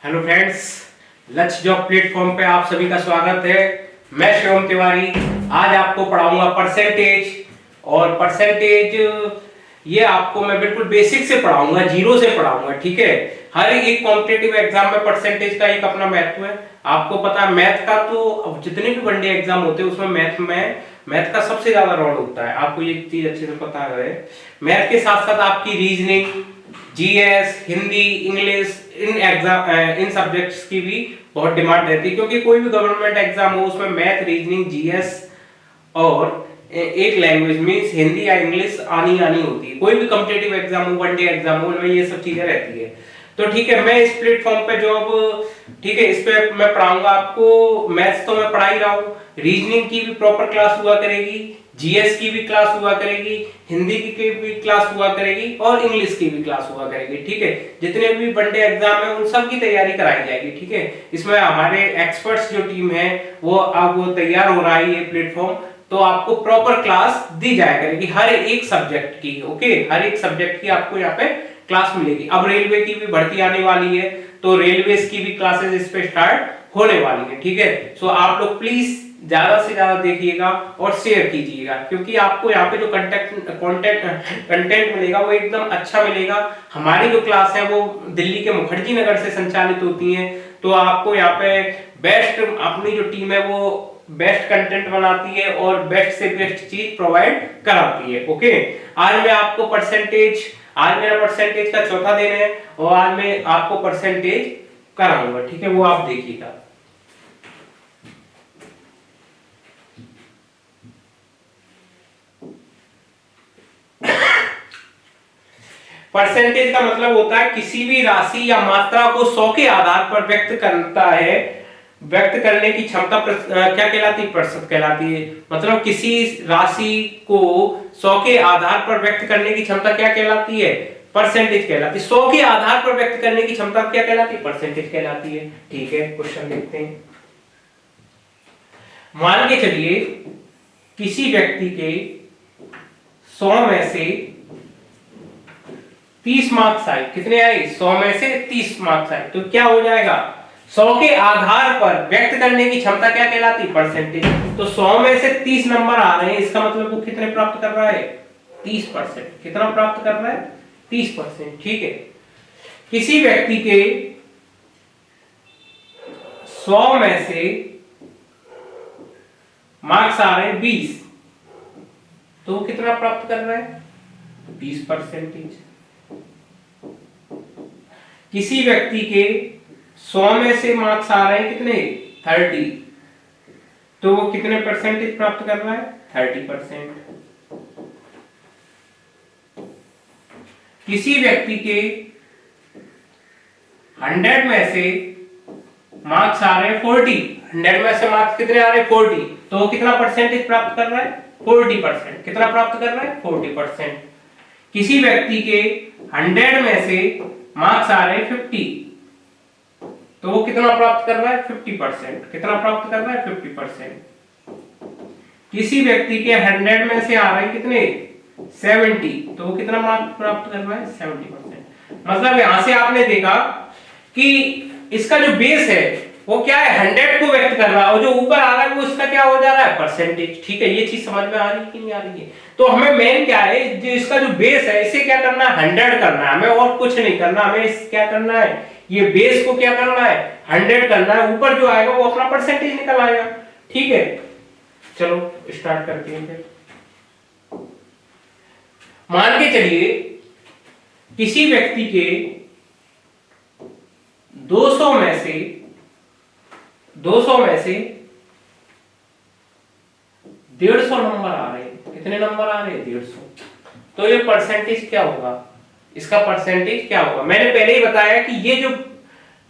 Hello friends, लक्ष्य job platform पे आप सभी का स्वागत है। मैं शिवम तिवारी आज आपको पढ़ाऊंगा परसेंटेज। और परसेंटेज ये आपको मैं बिल्कुल बेसिक से पढ़ाऊंगा, जीरो से पढ़ाऊंगा। ठीक है, हर एक कॉम्पिटिटिव एग्जाम में परसेंटेज का एक अपना महत्व है। आपको पता है मैथ का तो जितने भी वनडे एग्जाम होते हैं उसमें मैथ का सबसे ज्यादा रोल होता है। आपको ये चीज अच्छे से पता है। मैथ के साथ साथ आपकी रीजनिंग, जीएस, हिंदी, इंग्लिश, इन सब्जेक्ट्स की भी बहुत डिमांड रहती है, क्योंकि कोई भी गवर्नमेंट एग्जाम हो उसमें मैथ, रीजनिंग, जीएस और एक लैंग्वेज मींस हिंदी या इंग्लिश आनी होती है। कोई भी कॉम्पिटिटिव एग्जाम हो, वनडे एग्जाम हो, उनमें ये सब चीजें रहती है। तो ठीक है, मैं इस प्लेटफॉर्म पे जो अब ठीक है इस पे मैं पढ़ाऊंगा आपको। मैथ्स तो मैं पढ़ा ही रहा हूँ, रीजनिंग की भी प्रॉपर क्लास हुआ करेगी, जीएस की भी क्लास हुआ करेगी, हिंदी की भी क्लास हुआ करेगी और इंग्लिश की भी क्लास हुआ करेगी। ठीक है, जितने भी वनडे एग्जाम है उन सब की तैयारी कराई जाएगी। ठीक है, इसमें हमारे एक्सपर्ट्स जो टीम है वो अब तैयार हो रहा है ये प्लेटफॉर्म। तो आपको प्रॉपर क्लास दी जाया करेगी हर एक सब्जेक्ट की। ओके, हर एक सब्जेक्ट की आपको यहाँ पे क्लास मिलेगी। अब रेलवे की भी भर्ती आने वाली है तो रेलवेज की भी क्लासेस इस पे स्टार्ट होने वाली है। ठीक है, सो आप लोग प्लीज ज्यादा से ज्यादा देखिएगा और शेयर कीजिएगा, क्योंकि आपको यहाँ पे जो कंटेंट मिलेगा वो एकदम अच्छा मिलेगा। हमारी जो क्लास है वो दिल्ली के मुखर्जी नगर से संचालित होती है, तो आपको यहाँ पे बेस्ट, अपनी जो टीम है वो बेस्ट कंटेंट बनाती है और बेस्ट से बेस्ट चीज प्रोवाइड कराती है। ओके, आज मैं आपको आज मेरा परसेंटेज का चौथा दिन है और आज मैं आपको परसेंटेज कराऊंगा। ठीक है, वो आप देखिएगा। परसेंटेज का मतलब होता है किसी भी राशि या मात्रा को 100 के आधार पर व्यक्त करने की क्षमता क्या कहलाती है? प्रतिशत कहलाती है। मतलब किसी राशि को 100 के आधार पर व्यक्त करने की क्षमता क्या कहलाती है? परसेंटेज कहलाती है। 100 के आधार पर व्यक्त करने की क्षमता क्या कहलाती है? परसेंटेज कहलाती है। ठीक है, क्वेश्चन देखते हैं। मान के चलिए किसी व्यक्ति के 100 में से 30 मार्क्स आए। कितने आए? 100 में से 30 मार्क्स आए। तो क्या हो जाएगा? 100 के आधार पर व्यक्त करने की क्षमता क्या कहलाती? परसेंटेज। तो 100 में से 30 नंबर आ रहे हैं, इसका मतलब वो कितने प्राप्त कर रहा है? 30%। कितना प्राप्त कर रहा है? 30%। ठीक है, किसी व्यक्ति के 100 में से मार्क्स आ रहे हैं 20, तो वो कितना प्राप्त कर रहा है? 20%। किसी व्यक्ति के 100 में से मार्क्स आ रहे हैं कितने? 30, तो वो कितने परसेंटेज प्राप्त कर रहा है? 30%। किसी व्यक्ति के 100 में से मार्क्स आ रहे हैं 40, 100 में से मार्क्स कितने आ रहे हैं? 40, तो वो कितना परसेंटेज प्राप्त कर रहा है? 40%। कितना प्राप्त कर रहा है? 40%। किसी व्यक्ति के 100 में से मार्क्स आ रहे हैं 50, तो वो कितना प्राप्त कर रहा है? 50%। कितना प्राप्त कर रहा है? 50%। किसी व्यक्ति के 100 में से आ रहे हैं कितने? 70, तो वो कितना मार्क्स प्राप्त कर रहा है? 70%। मतलब यहां से आपने देखा कि इसका जो बेस है वो क्या है? 100 को व्यक्त कर रहा है और जो ऊपर आ रहा है वो इसका क्या हो जा रहा है? परसेंटेज। ठीक है, ये चीज समझ में आ रही है कि नहीं आ रही है? तो हमें मेन क्या है, जो इसका जो बेस है इसे क्या करना है? 100 करना है। हमें और कुछ नहीं करना, हमें क्या करना है? ये बेस को क्या करना है? 100 करना है। ऊपर जो आएगा वो अपना परसेंटेज निकल आएगा। ठीक है, चलो स्टार्ट करते हैं फिर। मान के चलिए किसी व्यक्ति के 200 में से 150 नंबर आ रहे हैं। कितने नंबर आ रहे हैं? 150। तो ये परसेंटेज क्या होगा? इसका परसेंटेज क्या होगा? मैंने पहले ही बताया कि ये जो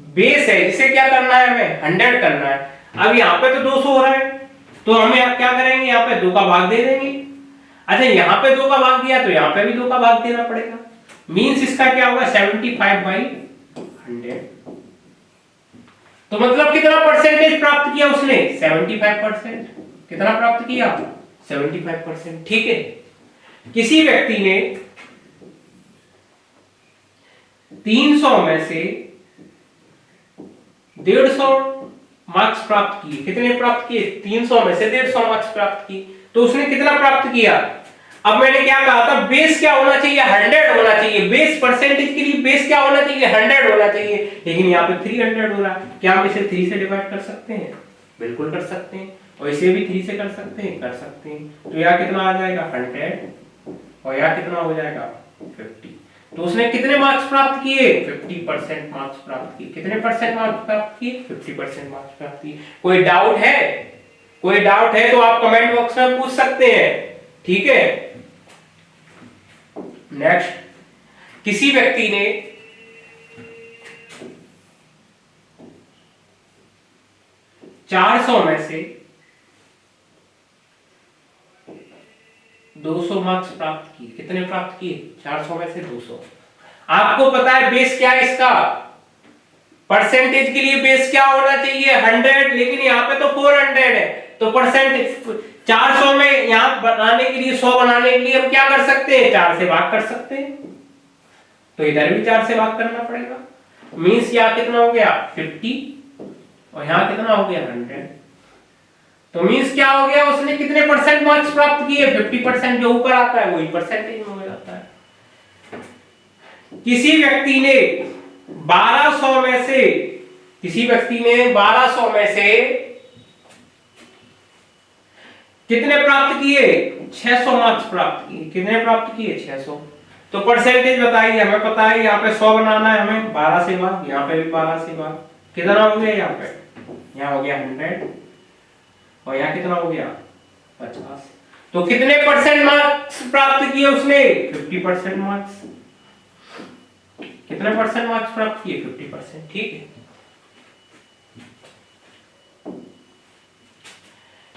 बेस है इसे क्या करना है? हमें 100 करना है। अब यहाँ पे तो 200 हो रहा है, तो हमें आप क्या करेंगे? यहाँ पे 2 का भाग दे देंगे। अच्छा, यहाँ पे 2 का भाग दिया तो यहाँ पे भी 2 का भाग देना पड़ेगा। मींस इसका क्या होगा? 75/100। तो मतलब कितना परसेंटेज प्राप्त किया उसने? 75%। कितना प्राप्त किया? 75%। ठीक है, किसी व्यक्ति ने 300 में से 150 मार्क्स प्राप्त किए। कितने प्राप्त किए? 300 में से 150 मार्क्स प्राप्त किए। तो उसने कितना प्राप्त किया? अब मैंने क्या कहा था, बेस क्या होना चाहिए? 100 होना चाहिए। बेस परसेंटेज के लिए बेस क्या होना चाहिए? 100 होना चाहिए। लेकिन यहाँ पे 300 हो रहा है। क्या हम इसे 3 से डिवाइड कर सकते हैं? बिल्कुल कर सकते हैं। और इसे भी 3 से कर सकते हैं, कर सकते हैं। तो यहाँ कितना आ जाएगा? 100। और यहाँ कितना हो जाएगा? 50। तो उसने कितने मार्क्स प्राप्त किए? 50% मार्क्स प्राप्त किए। कितने परसेंट मार्क्स प्राप्त किए? 50% मार्क्स प्राप्त किए। कोई डाउट है? कोई डाउट है तो आप कमेंट बॉक्स में पूछ सकते हैं, ठीक है। नेक्स्ट, किसी व्यक्ति ने 400 में से 200 मार्क्स प्राप्त किए। कितने प्राप्त किए? 400 में से 200। आपको पता है बेस क्या है इसका? परसेंटेज के लिए बेस क्या होना चाहिए? 100। लेकिन यहाँ पे तो 400 है। तो परसेंटेज 400 में यहाँ बनाने के लिए, 100 बनाने के लिए हम क्या कर सकते हैं? 4 से भाग कर सकते हैं। तो इधर भी 4 से भाग करना पड़ेगा। मीन्स यहाँ कितना हो गया? 50। और यहाँ कितना हो गया? 100। तो मीन्स क्या हो गया? उसने कितने परसेंट मार्क्स प्राप्त किए? 50%। जो ऊपर आता है वही परसेंटेज में हो जाता है। किसी व्यक्ति ने 1200 में से, किसी व्यक्ति ने 1200 में से कितने प्राप्त किए? 600 मार्क्स प्राप्त किए। कितने प्राप्त किए? 600। तो परसेंटेज बताइए। हमें पता है यहाँ पे 100 बनाना है हमें, 12 से भाग, यहाँ पे भी 12 से भाग। कितना हो गया? यहाँ पे, यहाँ हो गया 100। और यहाँ कितना हो गया? 50। तो कितने परसेंट मार्क्स प्राप्त किए उसने? 50% मार्क्स। कितने परसेंट मार्क्स प्राप्त किए? 50%। ठीक है।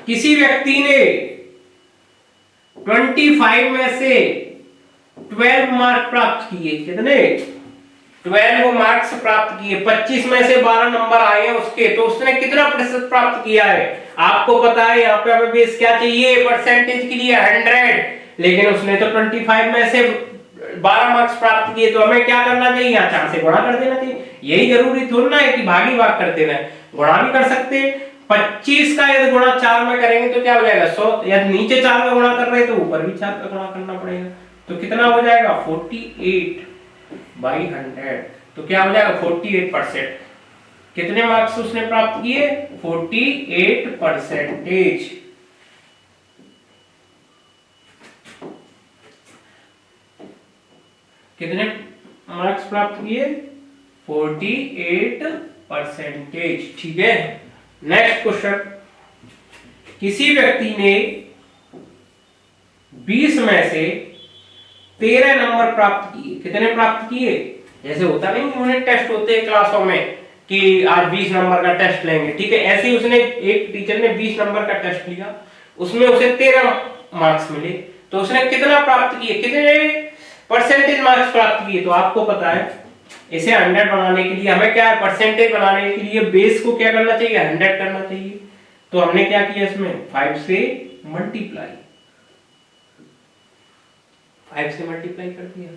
किसी व्यक्ति ने 25 में से 12 मार्क प्राप्त किए। कितने? 12 मार्क्स प्राप्त किए। 25 में से 12 नंबर आए हैं उसके। तो उसने कितना प्रतिशत प्राप्त किया है? आपको पता है यहाँ पे हमें बेस क्या चाहिए? परसेंटेज के लिए 100। लेकिन उसने तो 25 में से 12 मार्क्स प्राप्त किए। तो हमें क्या करना चाहिए? यहाँ 4 से गुणा कर देना चाहिए। यही जरूरी थोड़ा ना है कि भागी भाग कर देना है, गुणा भी कर सकते हैं। 25 का यदि गुणा 4 में करेंगे तो क्या हो जाएगा? 100। यदि नीचे 4 का गुणा कर रहे हैं तो ऊपर भी 4 का गुणा करना पड़ेगा। तो कितना हो जाएगा? 48/100। तो क्या हो जाएगा? 48%। कितने मार्क्स उसने प्राप्त किए? 48%। कितने मार्क्स प्राप्त किए? 48%। ठीक है। नेक्स्ट क्वेश्चन, किसी व्यक्ति ने 20 में से 13 नंबर प्राप्त किए। कितने प्राप्त किए? जैसे होता नहीं, यूनिट टेस्ट होते हैं क्लासों में कि आज 20 नंबर का टेस्ट लेंगे, ठीक है। ऐसे ही उसने, एक टीचर ने 20 नंबर का टेस्ट लिया, उसमें उसे 13 मार्क्स मिले। तो उसने कितना प्राप्त किए? कितने परसेंटेज मार्क्स प्राप्त किए? तो आपको पता है इसे 100 बनाने के लिए हमें क्या है? परसेंटेज बनाने के लिए बेस को क्या करना चाहिए? 100 करना चाहिए। तो हमने क्या किया इसमें? 5 से मल्टीप्लाई कर दिया।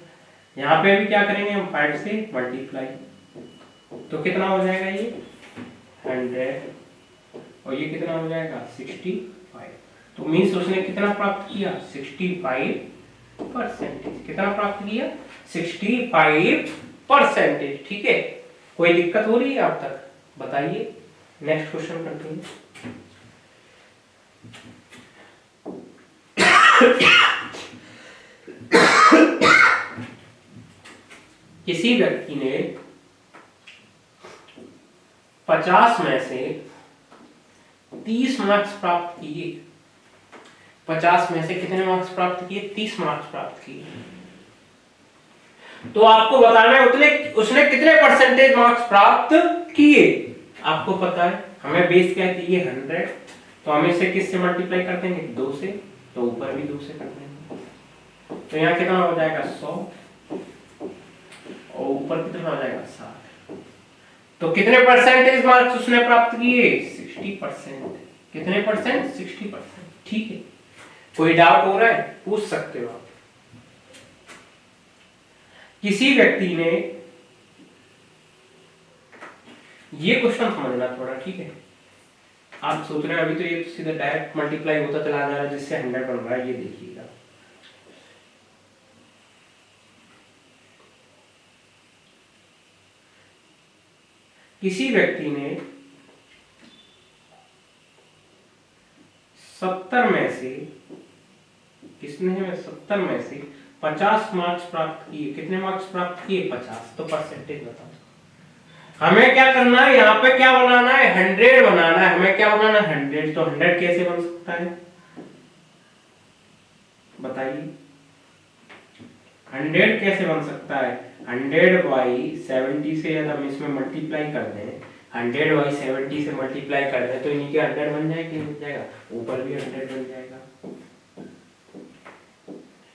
यहाँ पे भी क्या करेंगे हम? 5 से मल्टीप्लाई। तो कितना हो जाएगा? ये 100। और ये कितना हो जाएगा? 65। तो मीन्स उसने कितना प्राप्त किया? 65%। कितना प्राप्त किया? 65%। ठीक है। कोई दिक्कत हो रही है आप तक? बताइए। नेक्स्ट क्वेश्चन करते हैं। किसी व्यक्ति ने 50 में से 30 मार्क्स प्राप्त किए। 50 में से कितने मार्क्स प्राप्त किए? 30 मार्क्स प्राप्त किए। तो आपको बताना है उसने कितने परसेंटेज मार्क्स प्राप्त किए। आपको पता है हमें बेस क्या चाहिए? 100। तो हम इसे किससे मल्टीप्लाई कर देंगे? 2 से। तो ऊपर भी 2 से कर देंगे। तो यहाँ कितना हो जाएगा? 100। और ऊपर कितना हो जाएगा? 60। तो कितने परसेंटेज मार्क्स उसने प्राप्त किए? 60%। कितने परसेंट? 60%। ठीक है। कोई डाउट हो रहा है? पूछ सकते हो आप। किसी व्यक्ति ने ये क्वेश्चन समझना थोड़ा, ठीक है। आप सोच रहे हैं अभी तो ये सीधा डायरेक्ट मल्टीप्लाई होता चला जा रहा है जिससे 100 बन रहा है, ये देखिएगा। किसी व्यक्ति ने 70 में से, किसने 70 में से 50 मार्क्स प्राप्त किए। कितने मार्क्स प्राप्त किए? 50। तो परसेंटेज बताओ। हमें क्या करना है, यहाँ पे क्या बनाना है? 100 बनाना है। हमें क्या बनाना है? 100। तो 100 कैसे बन सकता है बताइए? 100 कैसे बन सकता है? 100 बाई 70 से यदि हम इसमें मल्टीप्लाई कर दें, 100 बाई 70 से मल्टीप्लाई कर दें तो नीचे 100 बन जाएगा, बन जाएगा, ऊपर भी 100 बन जाएगा।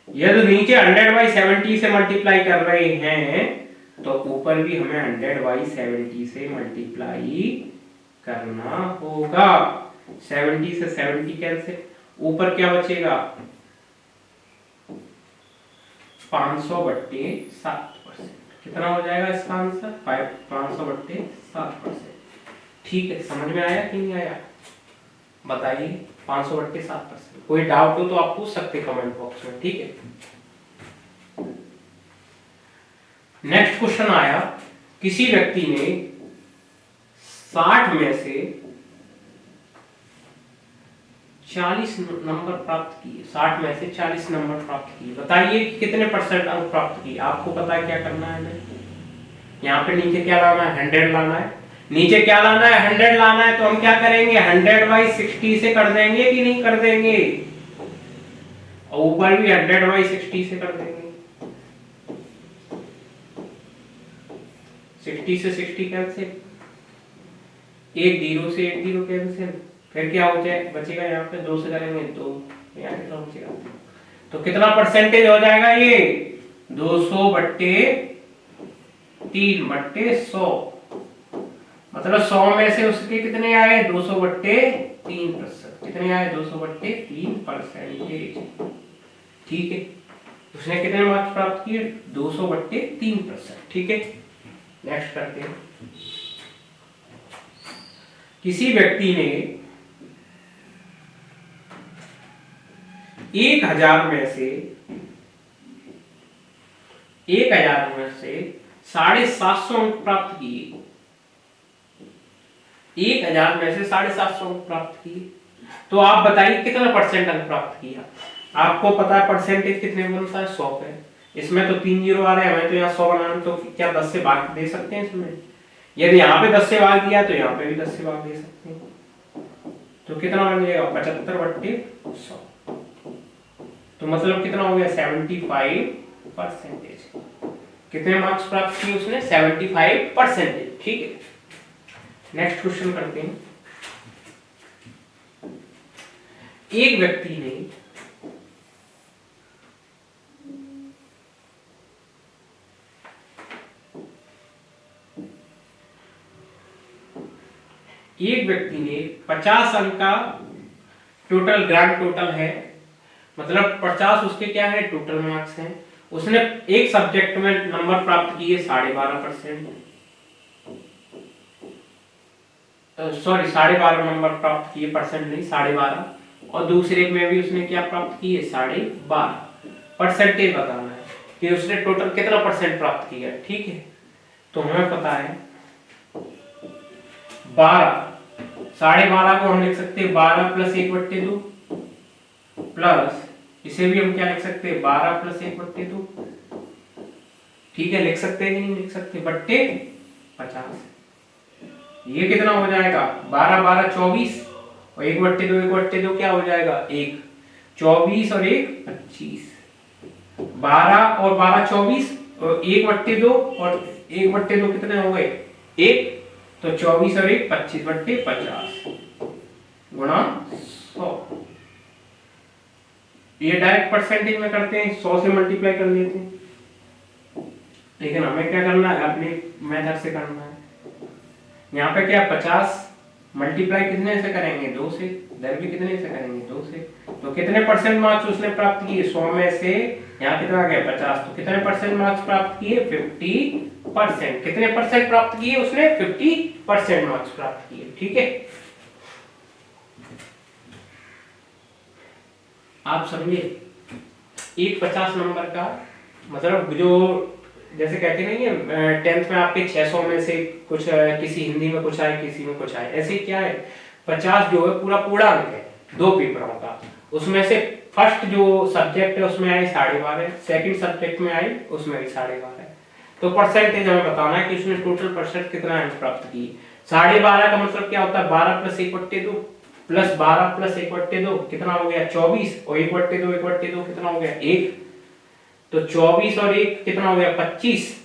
यदि नीचे 100 बाई 70 से मल्टीप्लाई कर रहे हैं तो ऊपर भी हमें 100 बाई 70 से मल्टीप्लाई करना होगा। 70 से 70 कैंसिल, ऊपर क्या बचेगा? 500/7%। कितना हो जाएगा इसका आंसर? 500/7%। ठीक है, समझ में आया कि नहीं आया बताइए? 500/7%। कोई डाउट हो तो आप पूछ सकते कमेंट बॉक्स में, ठीक है। नेक्स्ट क्वेश्चन आया, किसी व्यक्ति ने 60 में से 40 नंबर प्राप्त किए। 60 में से 40 नंबर प्राप्त किए। बताइए कितने परसेंट अंक प्राप्त किए? आपको पता है क्या करना है हमें? यहाँ पे नीचे क्या लाना है? 100 लाना है। नीचे क्या लाना है? 100 लाना है। तो हम क्या करेंगे? 100 बाई 60 से कर देंगे कि नहीं कर देंगे? और ऊपर भी 100 बाई 60 से कर देंगे। 60 से 60 कैंसिल, एक 0 से एक 0 कैंसिल, फिर क्या हो जाए बचेगा? यहाँ पे 2 से करेंगे तो यहाँ कितना बचेगा? तो कितना परसेंटेज हो जाएगा ये? 200/3/100। मतलब 100 में से उसके कितने आए? 200/3%। कितने आए? 200/3%। ठीक है, उसने कितने मार्क्स प्राप्त किए? 200/3%। ठीक है, नेक्स्ट करते हैं। किसी व्यक्ति ने 1000 में से 750 अंक प्राप्त किए। 1000 में से 750 अंक प्राप्त किए। तो आप बताइए कितना परसेंट अंक प्राप्त किया? आपको पता है परसेंटेज कितने बनता है? 100 पे। इसमें तो 3 जीरो आ रहे हैं, हमें तो यहाँ 100 बनाना। तो क्या 10 से भाग दे सकते हैं इसमें? यदि यहाँ पे 10 से भाग दिया तो यहाँ पे भी 10 से भाग दे सकते हैं। तो कितना बन जाएगा? 75/100। तो मतलब कितना हो गया? 75%। कितने मार्क्स प्राप्त किए उसने? 75%। ठीक है, नेक्स्ट क्वेश्चन करते हैं। एक व्यक्ति ने एक व्यक्ति ने 50 अंक का टोटल ग्रांड टोटल है, मतलब 50 उसके क्या है? टोटल मार्क्स हैं। उसने एक सब्जेक्ट में नंबर प्राप्त किए 12.5%, सॉरी 12.5 नंबर प्राप्त किए, परसेंट नहीं 12.5। और दूसरे में भी उसने क्या प्राप्त किए? 12.5। परसेंटेज बताना है कि उसने टोटल कितना परसेंट प्राप्त किया। ठीक है, तो हमें पता है 12, 12.5 को हम लिख सकते हैं 12 + 1/2 प्लस, इसे भी हम क्या लिख सकते हैं? 12 + 1/2। ठीक है, लिख सकते हैं कि नहीं लिख सकते? बट्टे 50। ये कितना हो जाएगा? 12 12 24 और 1/2 1/2 क्या हो जाएगा? 1। 24 और 1 25। 12 और 12 24 और 1/2 और 1/2 कितने हो गए? 1। तो 24 और 1 25/50 गुणा 100। ये डायरेक्ट परसेंटेज में करते हैं, 100 से मल्टीप्लाई कर लेते हैं। लेकिन हमें क्या करना है? अपने मेथड से करना है। यहाँ पे क्या 50 मल्टीप्लाई कितने से करेंगे? 2 से। इधर भी कितने से करेंगे, 2 से। तो कितने परसेंट मार्क्स उसने प्राप्त किए, 100 में से यहाँ कितना आ गया 50, तो कितने परसेंट मार्क्स प्राप्त किए, 50%। कितने परसेंट प्राप्त किए उसने, 50% मार्क्स प्राप्त किए। ठीक है, आप समझे। एक 50 नंबर का मतलब जो जैसे कहते नहीं है 10th में आपके 600 में से कुछ किसी हिंदी में कुछ आए, किसी में कुछ आए, ऐसे क्या है 50 जो है पूरा पूर्णांक है 2 पेपरों का। उसमें से फर्स्ट जो सब्जेक्ट है उसमें आई 12.5, सेकंड सब्जेक्ट में आई उसमें भी 12.5। तो परसेंटेज हमें बताना है कि उसने टोटल परसेंट कितना अंक प्राप्त की। 12.5 का मतलब क्या होता है, 12 + 1/2 प्लस 12 + 1/2 कितना हो गया 24, और 1/2 1/2 कितना हो गया 1। तो 24 और 1 कितना हो गया 25।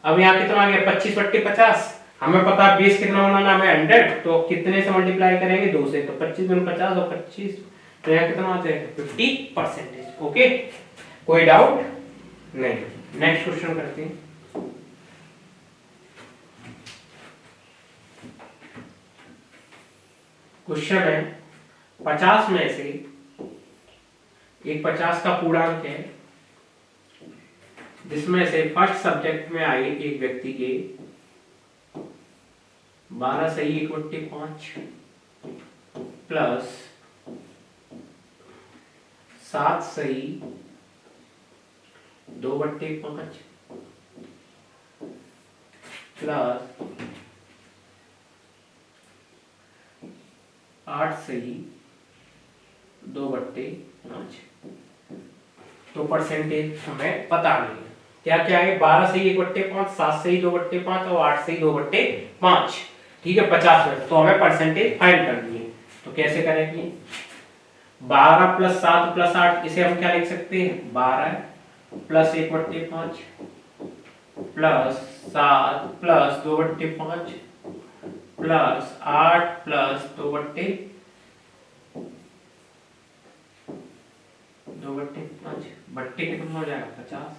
अब यहाँ कितना आ गया 25/50। हमें पता है बेस कितना बनाना है, 100। तो कितने से मल्टीप्लाई करेंगे, 2 से। तो 25 × 50 और 25, तो यहाँ कितना आ जाएगा 50%। ओके, कोई डाउट नहीं। नेक्स्ट क्वेश्चन करते हैं। क्वेश्चन है 50 में से एक 50 का पूर्णांक है जिसमें से फर्स्ट सब्जेक्ट में आए एक व्यक्ति के 12 सही 1/5 प्लस 7 सही 2/5 प्लस 8 सही 2/5। तो परसेंटेज हमें पता नहीं है क्या क्या है। 12 सही 1/5, 7 सही 2/5 और 8 सही 2/5। ठीक है, 50 में। तो हमें परसेंटेज फाइंड करनी है। तो कैसे करेंगे, 12 + 7 + 8, इसे हम क्या लिख सकते हैं, 12 + 1/5 प्लस 7 प्लस 2/5 प्लस 8 प्लस 2/5 बट्टे कितना हो जाएगा 50।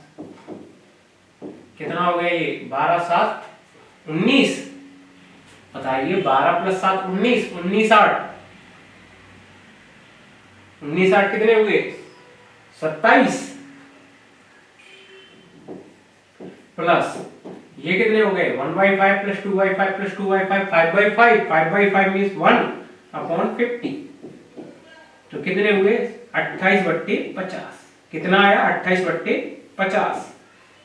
कितना हो गया ये 12 × 7 = 19। बताइए 12 + 7 = 19, 19 8 19 8 कितने हुए 27 प्लस ये कितने हो गए 1/5 + 2/5 + 2/5 5/5 5/5 मींस 1/50। तो कितने हुए 28/50। कितना आया 28/50।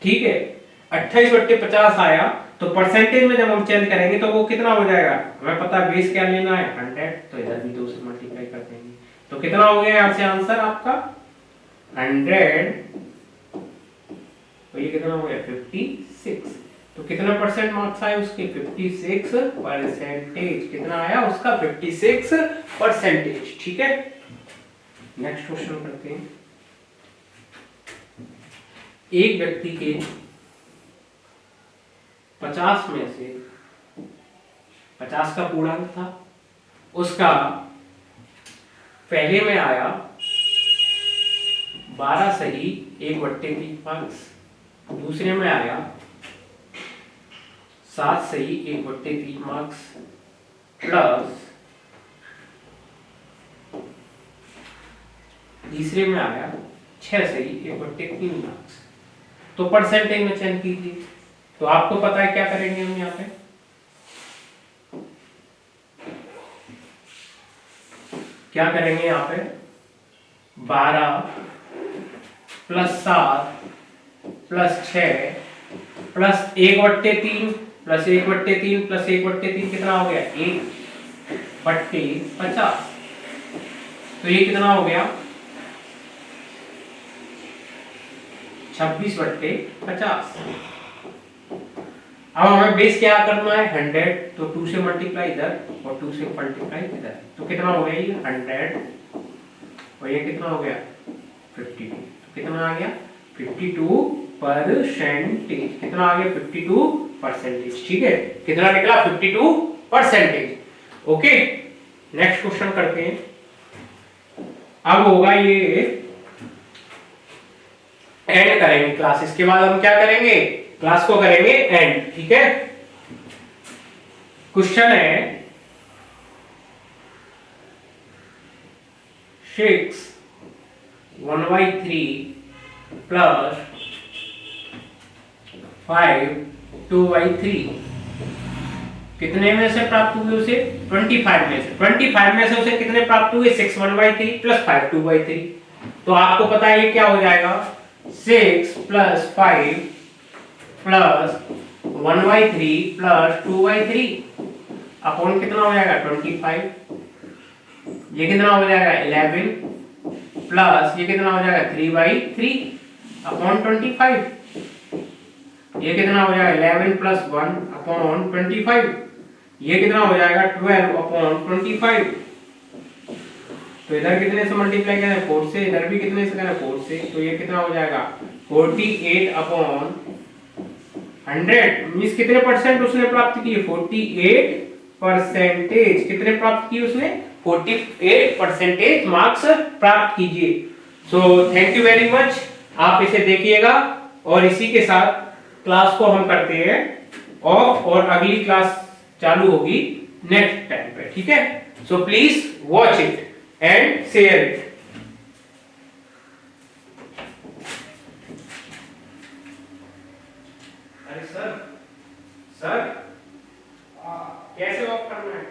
ठीक है, 28/50 आया। तो परसेंटेज में जब हम चेंज करेंगे तो वो कितना हो जाएगा, हमें पता है बेस क्या लेना है 100, तो इधर भी 2 से मल्टीप्लाई कर देंगे। तो कितना हो गया यहाँ से आंसर आपका 100। तो ये कितना हो गया 56। तो कितना परसेंट मार्क्स आए उसके 56%। कितना आया उसका 56%। ठीक है, नेक्स्ट क्वेश्चन करते हैं। एक व्यक्ति के 50 में से 50 का पूर्णांक था, उसका पहले में आया 12 सही 1/3 मार्क्स, दूसरे में आया 7 सही 1/3 मार्क्स प्लस तीसरे में आया 6 सही 1/3 मार्क्स। तो परसेंटेज में चेंज कीजिए। तो आपको पता है क्या करेंगे हम यहाँ पे, क्या करेंगे यहाँ पे 12 + 7 + 6 प्लस 1/3 प्लस 1/3 प्लस 1/3 कितना हो गया 1/50। तो ये कितना हो गया 26/50। अब हमें बेस क्या करना है 100, तो 2 से मल्टीप्लाई इधर और 2 से मल्टीप्लाई इधर। तो कितना हो गया ये 100 और ये कितना हो गया 52। तो कितना आ गया 52%। कितना आ गया 52%। ठीक है, कितना निकला 52%। ओके, नेक्स्ट क्वेश्चन करते हैं। अब होगा ये एंड करेंगे क्लास, इसके बाद हम क्या करेंगे क्लास को करेंगे एंड। ठीक है, क्वेश्चन है 6 1/3 प्लस 5 2/3 कितने में से प्राप्त हुए उसे? 25 में से। 25 में से उसे कितने प्राप्त हुए? 6 1/3 प्लस 5 2/3। तो आपको पता है ये क्या हो जाएगा? 6 प्लस 5 प्लस 1/3 प्लस 2/3 अपॉन कितना हो जाएगा? 25। ये कितना हो जाएगा? 11 प्लस ये कितना हो जाएगा? 3/3 अपॉन 25। ये कितना हो जाएगा? 11 प्लस 1 अपॉन 25। ये कितना हो जाएगा? 12 अपॉन 25। तो इधर कितने से मल्टीप्लाई करें? 4 से। इधर भी कितने से करें? 4 से। तो ये कितना हो जाएगा? 48 अपॉन 100। मींस कितने परसेंट उसने प्राप्त किए? 48 परसेंटेज। कितने प्राप्त किए उसने? 48 परसेंटेज मार्क्स प्राप्त कीजिए। So thank you very much. आप इसे देखिएगा और इसी के साथ क्लास को हम करते हैं ऑफ और अगली क्लास चालू होगी नेक्स्ट टाइम पे। ठीक है? So please watch it and share it. अरे सर कैसे ऑफ करना है?